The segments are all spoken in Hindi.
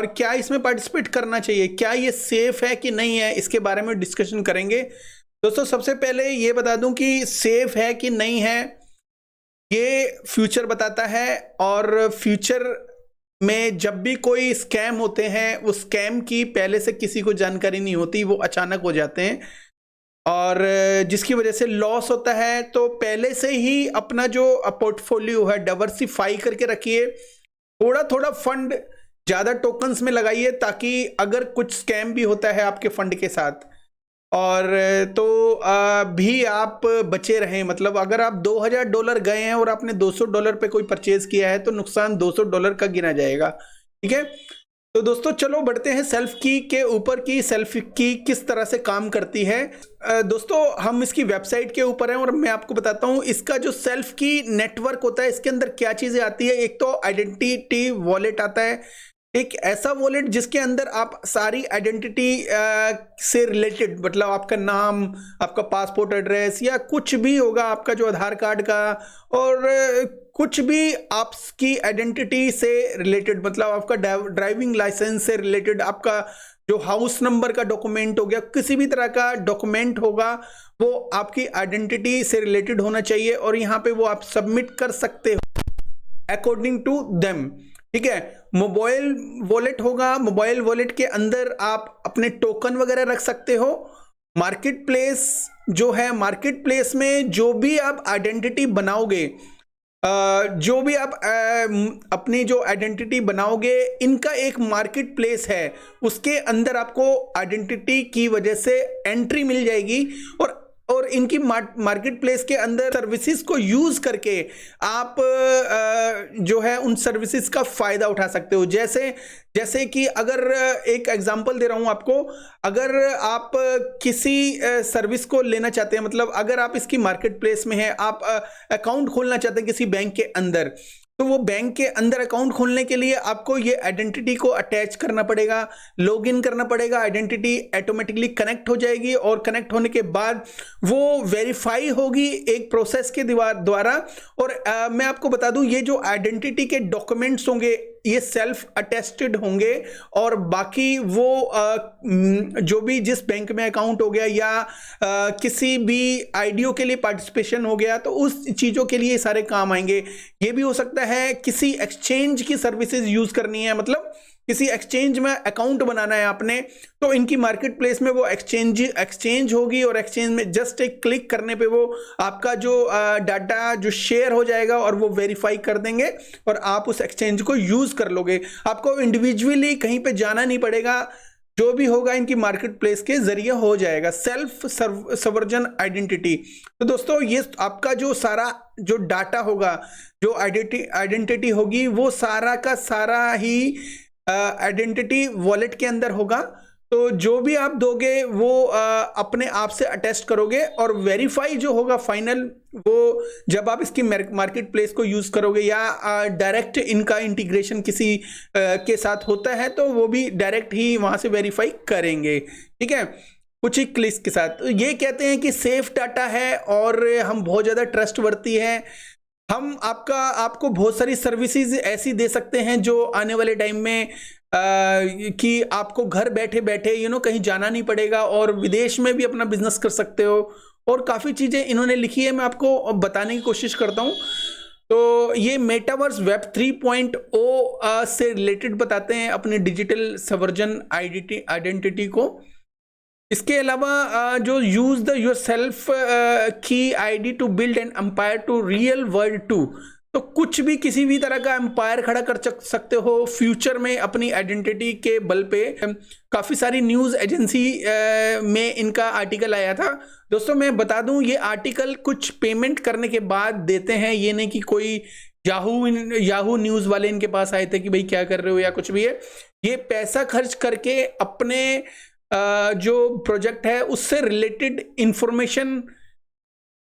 और क्या इसमें पार्टिसिपेट करना चाहिए, क्या ये सेफ है कि नहीं है, इसके बारे में डिस्कशन करेंगे। दोस्तों सबसे पहले ये बता दूं कि सेफ है कि नहीं है ये फ्यूचर बताता है, और फ्यूचर में जब भी कोई स्कैम होते हैं उस स्कैम की पहले से किसी को जानकारी नहीं होती, वो अचानक हो जाते हैं और जिसकी वजह से लॉस होता है। तो पहले से ही अपना जो पोर्टफोलियो है डाइवर्सिफाई करके रखिए, थोड़ा थोड़ा फंड ज्यादा टोकन्स में लगाइए ताकि अगर कुछ स्कैम भी होता है आपके फंड के साथ और तो भी आप बचे रहें। मतलब अगर आप $2000 गए हैं और आपने $200 पे कोई परचेज किया है तो नुकसान $200 का गिना जाएगा। ठीक है, तो दोस्तों चलो बढ़ते हैं सेल्फ की के ऊपर की सेल्फ की किस तरह से काम करती है। दोस्तों हम इसकी वेबसाइट के ऊपर हैं और मैं आपको बताता हूं इसका जो सेल्फ की नेटवर्क होता है इसके अंदर क्या चीजें आती है। एक तो आइडेंटिटी वॉलेट आता है, एक ऐसा वॉलेट जिसके अंदर आप सारी आइडेंटिटी से रिलेटेड, मतलब आपका नाम, आपका पासपोर्ट एड्रेस या कुछ भी होगा, आपका जो आधार कार्ड का और कुछ भी आपकी आइडेंटिटी से रिलेटेड, मतलब आपका ड्राइविंग लाइसेंस से रिलेटेड, आपका जो हाउस नंबर का डॉक्यूमेंट हो गया, किसी भी तरह का डॉक्यूमेंट होगा वो आपकी आइडेंटिटी से रिलेटेड होना चाहिए और यहाँ पे वो आप सबमिट कर सकते हो अकॉर्डिंग टू देम। ठीक है, मोबाइल वॉलेट होगा, मोबाइल वॉलेट के अंदर आप अपने टोकन वगैरह रख सकते हो। मार्केट प्लेस जो है, मार्केट प्लेस में जो भी आप आइडेंटिटी बनाओगे, जो भी आप अपनी जो आइडेंटिटी बनाओगे, इनका एक मार्केट प्लेस है, उसके अंदर आपको आइडेंटिटी की वजह से एंट्री मिल जाएगी और इनकी मार्केट प्लेस के अंदर सर्विसेज को यूज करके आप जो है उन सर्विसेज का फायदा उठा सकते हो। जैसे कि अगर एक एग्जांपल दे रहा हूं आपको, अगर आप किसी सर्विस को लेना चाहते हैं, मतलब अगर आप इसकी मार्केट प्लेस में हैं, आप अकाउंट खोलना चाहते हैं किसी बैंक के अंदर, तो वो बैंक के अंदर अकाउंट खोलने के लिए आपको ये आइडेंटिटी को अटैच करना पड़ेगा, लॉगिन करना पड़ेगा, आइडेंटिटी ऑटोमेटिकली कनेक्ट हो जाएगी और कनेक्ट होने के बाद वो वेरीफाई होगी एक प्रोसेस के द्वारा। और मैं आपको बता दूं ये जो आइडेंटिटी के डॉक्यूमेंट्स होंगे ये सेल्फ अटेस्टेड होंगे और बाकी वो जो भी जिस बैंक में अकाउंट हो गया या किसी भी आईडीओ के लिए पार्टिसिपेशन हो गया तो उस चीज़ों के लिए सारे काम आएंगे। ये भी हो सकता है किसी एक्सचेंज की सर्विसेज यूज करनी है, मतलब किसी एक्सचेंज में अकाउंट बनाना है आपने, तो इनकी मार्केट प्लेस में वो एक्सचेंज होगी और एक्सचेंज में जस्ट एक क्लिक करने पे वो आपका जो डाटा जो शेयर हो जाएगा और वो वेरीफाई कर देंगे और आप उस एक्सचेंज को यूज कर लोगे। आपको इंडिविजुअली कहीं पे जाना नहीं पड़ेगा, जो भी होगा इनकी मार्केट प्लेस के जरिए हो जाएगा। सेल्फ सवर्जन आइडेंटिटी, तो दोस्तों ये आपका जो सारा जो डाटा होगा, जो आइडेंटिटी होगी, वो सारा का सारा ही आइडेंटिटी वॉलेट के अंदर होगा। तो जो भी आप दोगे वो अपने आप से अटेस्ट करोगे और वेरीफाई जो होगा फाइनल, वो जब आप इसकी मार्केट प्लेस को यूज करोगे या डायरेक्ट इनका इंटीग्रेशन किसी के साथ होता है तो वो भी डायरेक्ट ही वहां से वेरीफाई करेंगे। ठीक है, कुछ ही क्लिक्स के साथ। तो ये कहते हैं कि सेफ डाटा है और हम बहुत ज्यादा ट्रस्टवर्दी है। हम आपको बहुत सारी सर्विसेज ऐसी दे सकते हैं जो आने वाले टाइम में कि आपको घर बैठे बैठे कहीं जाना नहीं पड़ेगा और विदेश में भी अपना बिजनेस कर सकते हो। और काफ़ी चीज़ें इन्होंने लिखी है, मैं आपको बताने की कोशिश करता हूँ। तो ये मेटावर्स वेब 3.0 से रिलेटेड बताते हैं अपनी डिजिटल सवर्जन आइडेंटिटी को। इसके अलावा जो यूज द योर सेल्फ की ID to build an empire to real world to, तो कुछ भी किसी भी तरह का एम्पायर खड़ा कर सकते हो फ्यूचर में अपनी आइडेंटिटी के बल पे। काफ़ी सारी न्यूज़ एजेंसी में इनका आर्टिकल आया था। दोस्तों मैं बता दूं ये आर्टिकल कुछ पेमेंट करने के बाद देते हैं, ये नहीं कि कोई याहू न्यूज़ वाले इनके पास आए थे कि भाई क्या कर रहे हो या कुछ भी है। ये पैसा खर्च करके अपने जो प्रोजेक्ट है उससे रिलेटेड इंफॉर्मेशन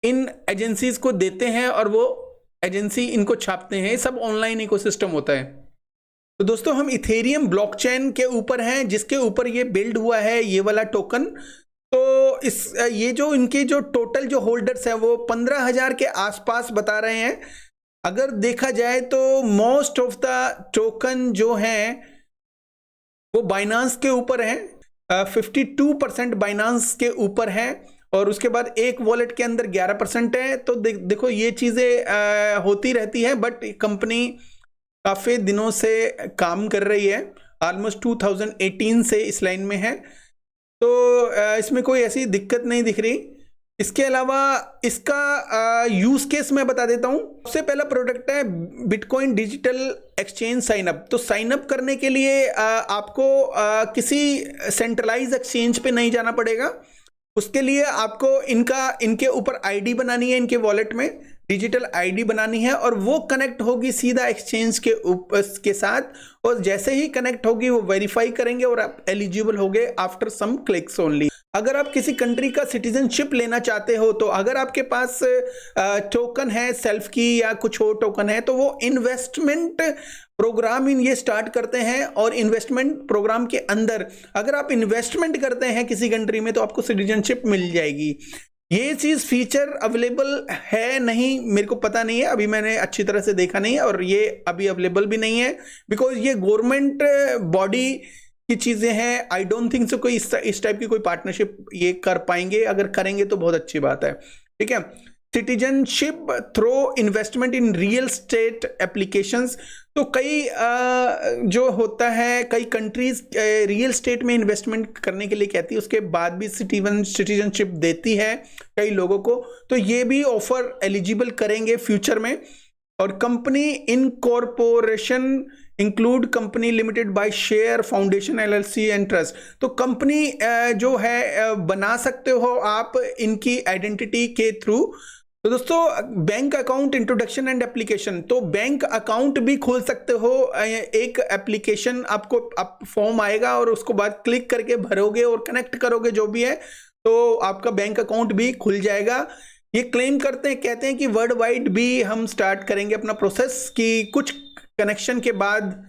इन एजेंसीज को देते हैं और वो एजेंसी इनको छापते हैं। सब ऑनलाइन इकोसिस्टम होता है। तो दोस्तों हम इथेरियम ब्लॉकचेन के ऊपर हैं जिसके ऊपर ये बिल्ड हुआ है ये वाला टोकन। तो ये जो इनके जो टोटल जो होल्डर्स हैं वो 15,000 के आसपास बता रहे हैं। अगर देखा जाए तो मोस्ट ऑफ द टोकन जो हैं वो बाइनांस के ऊपर है, 52% बाइनांस के ऊपर है, और उसके बाद एक वॉलेट के अंदर 11% है। तो देखो ये चीज़ें होती रहती हैं, बट कंपनी काफ़ी दिनों से काम कर रही है, ऑलमोस्ट 2018 से इस लाइन में है, तो इसमें कोई ऐसी दिक्कत नहीं दिख रही। इसके अलावा इसका यूज केस मैं बता देता हूं। सबसे पहला प्रोडक्ट है Bitcoin digital exchange sign up. तो साइन अप करने के लिए आपको किसी सेंट्रलाइज एक्सचेंज पे नहीं जाना पड़ेगा। उसके लिए आपको इनके ऊपर आईडी बनानी है, इनके वॉलेट में डिजिटल आईडी बनानी है, और वो कनेक्ट होगी सीधा एक्सचेंज के साथ, और जैसे ही कनेक्ट होगी वो वेरीफाई करेंगे और आप एलिजिबल होगे आफ्टर सम क्लिक्स ओनली। अगर आप किसी कंट्री का सिटीजनशिप लेना चाहते हो, तो अगर आपके पास टोकन है सेल्फ की या कुछ और टोकन है, तो वो इन्वेस्टमेंट प्रोग्राम ये स्टार्ट करते हैं, और इन्वेस्टमेंट प्रोग्राम के अंदर अगर आप इन्वेस्टमेंट करते हैं किसी कंट्री में, तो आपको सिटीजनशिप मिल जाएगी। ये चीज फीचर अवेलेबल है नहीं, मेरे को पता नहीं है, अभी मैंने अच्छी तरह से देखा नहीं है, और ये अभी अवेलेबल भी नहीं है, बिकॉज ये गवर्नमेंट बॉडी की चीजें हैं। आई डोंट थिंक सो कोई इस टाइप की कोई पार्टनरशिप ये कर पाएंगे, अगर करेंगे तो बहुत अच्छी बात है, ठीक है। Citizenship through investment in real estate applications. तो कई जो होता है, कई कंट्रीज रियल स्टेट में इन्वेस्टमेंट करने के लिए कहती है, उसके बाद भी सिटीजनशिप देती है कई लोगों को, तो ये भी ऑफर एलिजिबल करेंगे फ्यूचर में। और company incorporation include company limited by share foundation LLC and trust. तो कंपनी जो है बना सकते हो आप इनकी आइडेंटिटी के थ्रू। तो दोस्तों bank account introduction and application, तो बैंक अकाउंट भी खोल सकते हो। एक एप्लीकेशन आपको फॉर्म आएगा, और उसको बाद क्लिक करके भरोगे और कनेक्ट करोगे जो भी है, तो आपका बैंक अकाउंट भी खुल जाएगा। ये क्लेम करते हैं, कहते हैं कि वर्ल्ड वाइड भी हम स्टार्ट करेंगे अपना प्रोसेस, कि कुछ कनेक्शन के बाद।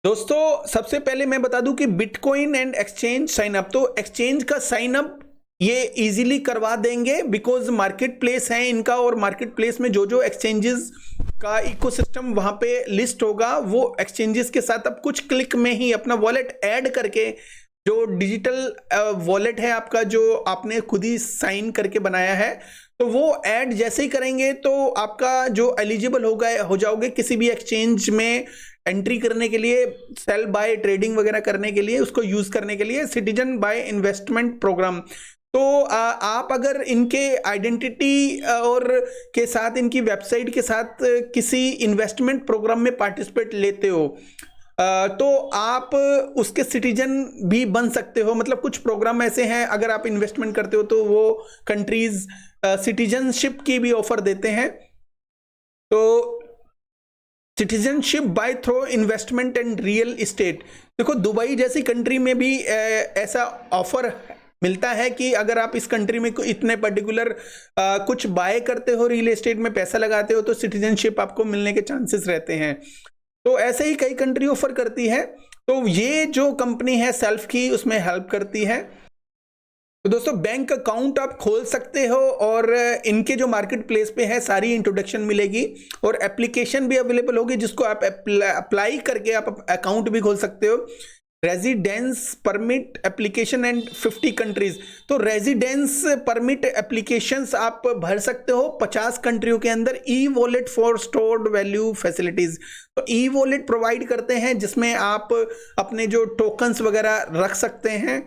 दोस्तों सबसे पहले मैं बता दूं कि Bitcoin and exchange sign up, तो एक्सचेंज का साइन अप ये इजीली करवा देंगे, बिकॉज मार्केट प्लेस है इनका, और मार्केट प्लेस में जो जो एक्सचेंजेस का इकोसिस्टम वहां पे लिस्ट होगा, वो एक्सचेंजेस के साथ अब कुछ क्लिक में ही अपना वॉलेट ऐड करके, जो डिजिटल वॉलेट है आपका, जो आपने खुद ही साइन करके बनाया है, तो वो ऐड जैसे ही करेंगे तो आपका जो एलिजिबल हो जाओगे किसी भी एक्सचेंज में एंट्री करने के लिए, सेल बाय ट्रेडिंग वगैरह करने के लिए, उसको यूज करने के लिए, सिटीजन बाय इन्वेस्टमेंट प्रोग्राम। तो आप अगर इनके आइडेंटिटी और के साथ, इनकी वेबसाइट के साथ किसी इन्वेस्टमेंट प्रोग्राम में पार्टिसिपेट लेते हो, तो आप उसके सिटीजन भी बन सकते हो। मतलब कुछ प्रोग्राम ऐसे हैं, अगर आप इन्वेस्टमेंट करते हो तो वो कंट्रीज सिटीजनशिप की भी ऑफर देते हैं। तो citizenship by through investment and real estate, देखो दुबई जैसी कंट्री में भी ऐसा ऑफर मिलता है कि अगर आप इस कंट्री में इतने पर्टिकुलर कुछ बाय करते हो, रियल एस्टेट में पैसा लगाते हो, तो सिटीजनशिप आपको मिलने के चांसेस रहते हैं। तो ऐसे ही कई कंट्री ऑफर करती है, तो ये जो कंपनी है सेल्फ की, उसमें हेल्प करती है। तो दोस्तों बैंक अकाउंट आप खोल सकते हो, और इनके जो मार्केट प्लेस पे है सारी इंट्रोडक्शन मिलेगी, और एप्लीकेशन भी अवेलेबल होगी जिसको आप अप्लाई करके आप अकाउंट भी खोल सकते हो। Residence permit application and 50 countries, तो रेजिडेंस परमिट एप्लीकेशंस आप भर सकते हो 50 कंट्रियों के अंदर। E wallet for stored value facilities, तो ई वॉलेट प्रोवाइड करते हैं जिसमें आप अपने जो टोकन्स वगैरह रख सकते हैं।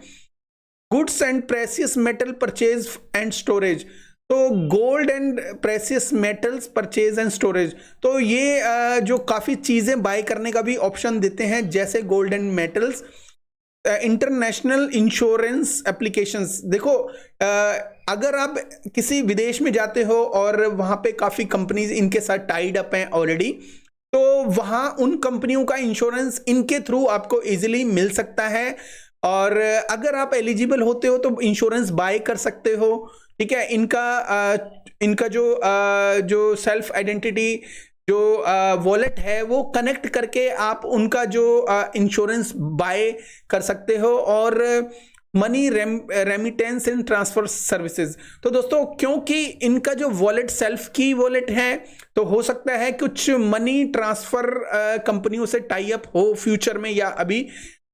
Goods and precious metal purchase and storage, तो gold and precious metals purchase and storage, तो ये जो काफ़ी चीज़ें बाय करने का भी ऑप्शन देते हैं, जैसे gold and metals. International insurance applications, देखो अगर आप किसी विदेश में जाते हो और वहाँ पे काफ़ी कंपनीज इनके साथ टाइड अप हैं ऑलरेडी, तो वहाँ उन कंपनियों का इंश्योरेंस इनके थ्रू आपको इजीली मिल सकता है, और अगर आप एलिजिबल होते हो तो इंश्योरेंस बाय कर सकते हो, ठीक है। इनका जो सेल्फ आइडेंटिटी जो वॉलेट है वो कनेक्ट करके आप उनका जो इंश्योरेंस बाय कर सकते हो और money remittance and transfer services. तो दोस्तों क्योंकि इनका जो वॉलेट सेल्फ की वॉलेट है तो हो सकता है कुछ मनी ट्रांसफर कंपनियों से टाई अप हो फ्यूचर में या अभी,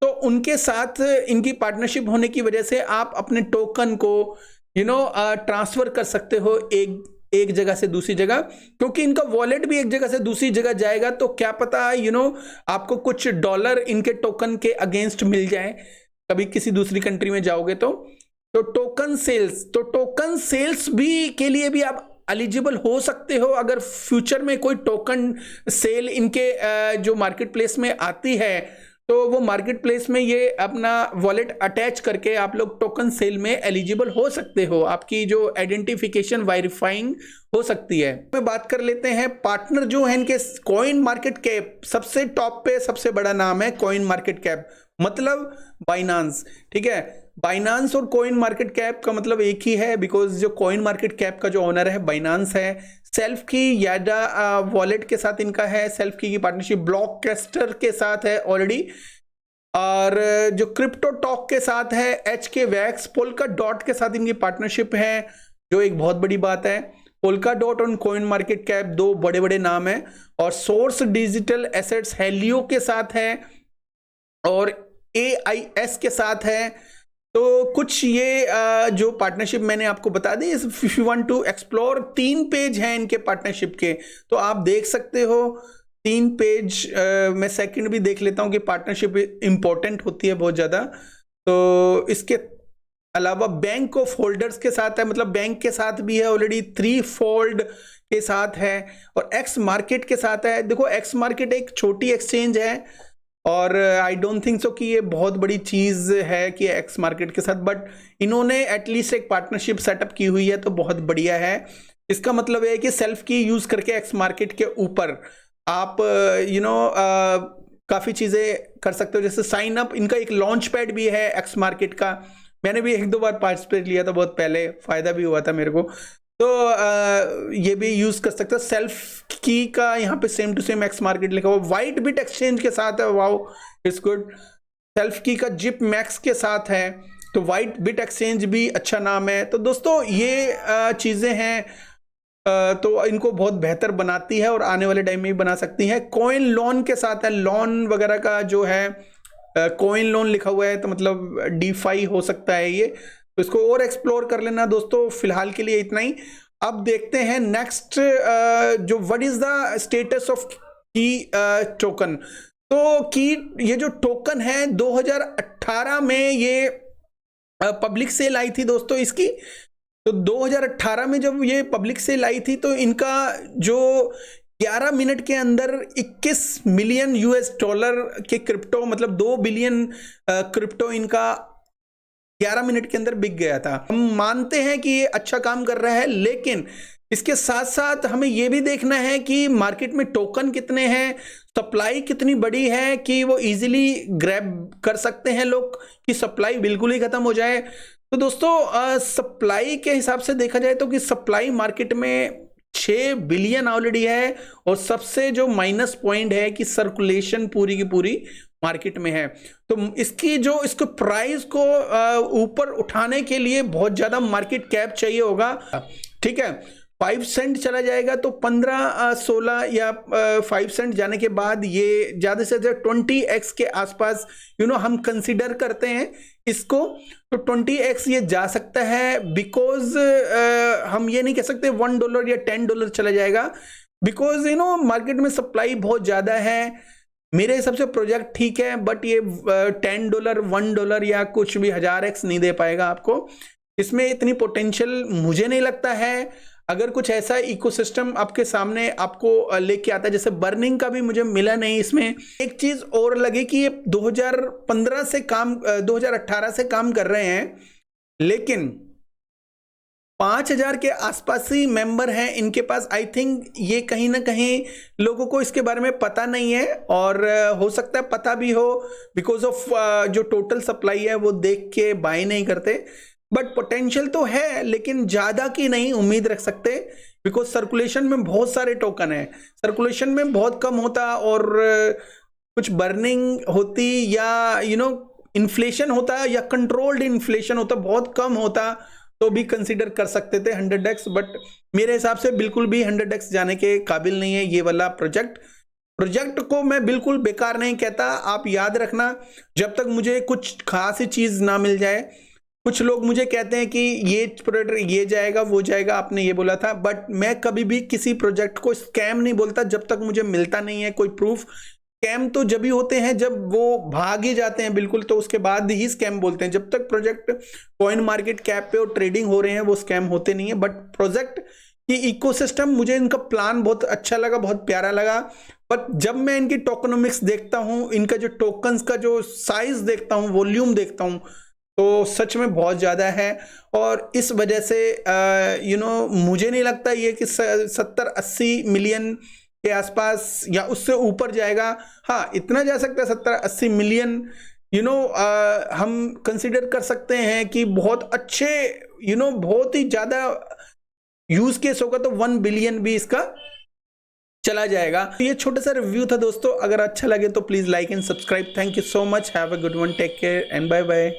तो उनके साथ इनकी पार्टनरशिप होने की वजह से आप अपने टोकन को ट्रांसफर कर सकते हो एक जगह से दूसरी जगह, क्योंकि इनका वॉलेट भी एक जगह से दूसरी जगह जाएगा तो क्या पता आपको कुछ डॉलर इनके टोकन के अगेंस्ट मिल जाए कभी किसी दूसरी कंट्री में जाओगे तो टोकन सेल्स भी के लिए भी आप एलिजिबल हो सकते हो। अगर फ्यूचर में कोई टोकन सेल इनके जो मार्केट प्लेस में आती है तो वो मार्केट प्लेस में ये अपना वॉलेट अटैच करके आप लोग टोकन सेल में एलिजिबल हो सकते हो, आपकी जो आइडेंटिफिकेशन वेरीफाइंग हो सकती है। मैं बात कर लेते हैं पार्टनर जो है इनके। कॉइन मार्केट कैप सबसे टॉप पे सबसे बड़ा नाम है कॉइन मार्केट कैप, मतलब बाइनांस, ठीक है। बाइनांस और कॉइन मार्केट कैप का मतलब एक ही है, बिकॉज जो कॉइन मार्केट कैप का जो ओनर है बाइनांस है। सेल्फ की याडा वॉलेट के साथ इनका है, सेल्फ की पार्टनरशिप ब्लॉकबस्टर के साथ है ऑलरेडी, और जो क्रिप्टो टॉक के साथ है HKWAX, पोल्का डॉट के साथ इनकी पार्टनरशिप है, जो एक बहुत बड़ी बात है। पोल्का डॉट और कॉइन मार्केट कैप दो बड़े बड़े नाम है, और सोर्स डिजिटल एसेट्स हेलियो के साथ है और AIS के साथ है। तो कुछ ये जो पार्टनरशिप मैंने आपको बता दी, if you want to explore, 3 page हैं इनके पार्टनरशिप के, तो आप देख सकते हो 3 पेज। मैं सेकंड भी देख लेता हूं कि पार्टनरशिप इंपॉर्टेंट होती है बहुत ज़्यादा। तो इसके अलावा बैंक ऑफ होल्डर्स के साथ है, मतलब बैंक के साथ भी है ऑलरेडी, 3fold के साथ है, और एक्स मार्केट के साथ है। देखो एक्स मार्केट एक छोटी एक्सचेंज है और आई डोंट थिंक सो कि ये बहुत बड़ी चीज़ है कि एक्स मार्केट के साथ, बट इन्होंने एटलीस्ट एक पार्टनरशिप सेटअप की हुई है तो बहुत बढ़िया है। इसका मतलब है कि सेल्फ की यूज़ करके एक्स मार्केट के ऊपर आप काफ़ी चीज़ें कर सकते हो, जैसे साइन अप। इनका एक लॉन्च पैड भी है एक्स मार्केट का, मैंने भी 1-2 बार पार्टिसिपेट लिया था बहुत पहले, फ़ायदा भी हुआ था मेरे को। तो ये भी यूज़ कर सकते हो। सेल्फ की का यहाँ पे same to same X market लिखा हुआ, वाइट बिट एक्सचेंज के साथ है, वाओ इट्स गुड। सेल्फ की का जिप मैक्स के साथ है, तो वाइट बिट एक्सचेंज भी अच्छा नाम है। तो दोस्तों ये चीज़ें हैं, तो इनको बहुत बेहतर बनाती है और आने वाले टाइम में भी बना सकती है। कॉइन लोन के साथ है, लोन वगैरह का जो है कॉइन लोन लिखा हुआ है, तो मतलब DeFi हो सकता है ये, तो इसको और एक्सप्लोर कर लेना दोस्तों। फिलहाल के लिए इतना ही। अब देखते हैं नेक्स्ट जो what is the status of की टोकन। तो की ये जो टोकन है 2018 में ये पब्लिक सेल आई थी दोस्तों इसकी। तो 2018 में जब ये पब्लिक सेल आई थी तो इनका जो 11 मिनट के अंदर 21 मिलियन $US के क्रिप्टो, मतलब 2 बिलियन क्रिप्टो इनका 11 मिनट के अंदर बिक गया था। हम मानते हैं कि ये अच्छा काम कर रहा है, लेकिन इसके साथ साथ हमें ये भी देखना है कि मार्केट में टोकन कितने हैं, सप्लाई कितनी बड़ी है कि वो इजीली ग्रैब कर सकते हैं लोग, कि सप्लाई बिल्कुल ही खत्म हो जाए। तो दोस्तों सप्लाई के हिसाब से देखा जाए तो कि सप्लाई मार्केट में 6 बिलियन ऑलरेडी है, और सबसे जो माइनस पॉइंट है कि सर्कुलेशन पूरी की पूरी मार्केट में है। तो इसको प्राइस को ऊपर उठाने के लिए बहुत ज्यादा मार्केट कैप चाहिए होगा, ठीक है। 5 सेंट चला जाएगा तो 15-16 या 5 सेंट जाने के बाद ये ज्यादा से ज्यादा 20x के आसपास हम कंसिडर करते हैं इसको। तो 20x ये जा सकता है, बिकॉज हम ये नहीं कह सकते $1 या $10 चला जाएगा, बिकॉज मार्केट में सप्लाई बहुत ज्यादा है। मेरे हिसाब से प्रोजेक्ट ठीक है, बट ये $10 $1 या कुछ भी 1000x नहीं दे पाएगा आपको। इसमें इतनी पोटेंशियल मुझे नहीं लगता है। अगर कुछ ऐसा इकोसिस्टम आपके सामने आपको लेके आता है, जैसे बर्निंग का भी मुझे मिला नहीं इसमें। एक चीज और लगे कि ये 2018 से काम कर रहे हैं, लेकिन 5000 के आसपास ही मेंबर हैं इनके पास। आई थिंक ये कहीं ना कहीं लोगों को इसके बारे में पता नहीं है, और हो सकता है पता भी हो, बिकॉज ऑफ जो टोटल सप्लाई है वो देख के बाय नहीं करते। बट पोटेंशियल तो है, लेकिन ज्यादा की नहीं उम्मीद रख सकते, बिकॉज सर्कुलेशन में बहुत सारे टोकन है, सर्कुलेशन में बहुत कम होता और कुछ बर्निंग होती या इन्फ्लेशन होता या कंट्रोल्ड इन्फ्लेशन होता, बहुत कम होता तो भी कंसीडर कर सकते थे 100x, बट मेरे हिसाब से बिल्कुल भी 100x जाने के काबिल नहीं है ये वाला प्रोजेक्ट को मैं बिल्कुल बेकार नहीं कहता। आप याद रखना, जब तक मुझे कुछ खास चीज ना मिल जाए, कुछ लोग मुझे कहते हैं कि ये प्रोडक्ट ये जाएगा वो जाएगा, आपने ये बोला था, बट मैं कभी भी किसी प्रोजेक्ट को स्कैम नहीं बोलता जब तक मुझे मिलता नहीं है कोई प्रूफ। स्कैम तो जब ही होते हैं जब वो भाग ही जाते हैं बिल्कुल, तो उसके बाद ही स्कैम बोलते हैं। जब तक प्रोजेक्ट कॉइन मार्केट कैप पे और ट्रेडिंग हो रहे हैं वो स्कैम होते नहीं है। बट प्रोजेक्ट की इकोसिस्टम, मुझे इनका प्लान बहुत अच्छा लगा, बहुत प्यारा लगा, बट जब मैं इनकी टोकनोमिक्स देखता हूं, इनका जो टोकन्स का जो साइज देखता हूं, वॉल्यूम देखता हूं, तो सच में बहुत ज़्यादा है। और इस वजह से मुझे नहीं लगता ये कि 70-80 मिलियन के आसपास या उससे ऊपर जाएगा। हाँ, इतना जा सकता है 70-80 मिलियन, हम कंसिडर कर सकते हैं कि बहुत अच्छे, बहुत ही ज़्यादा यूज केस होगा तो 1 बिलियन भी इसका चला जाएगा। तो ये छोटा सा रिव्यू था दोस्तों, अगर अच्छा लगे तो please like and subscribe. Thank you so much, have a good one, take care and bye bye.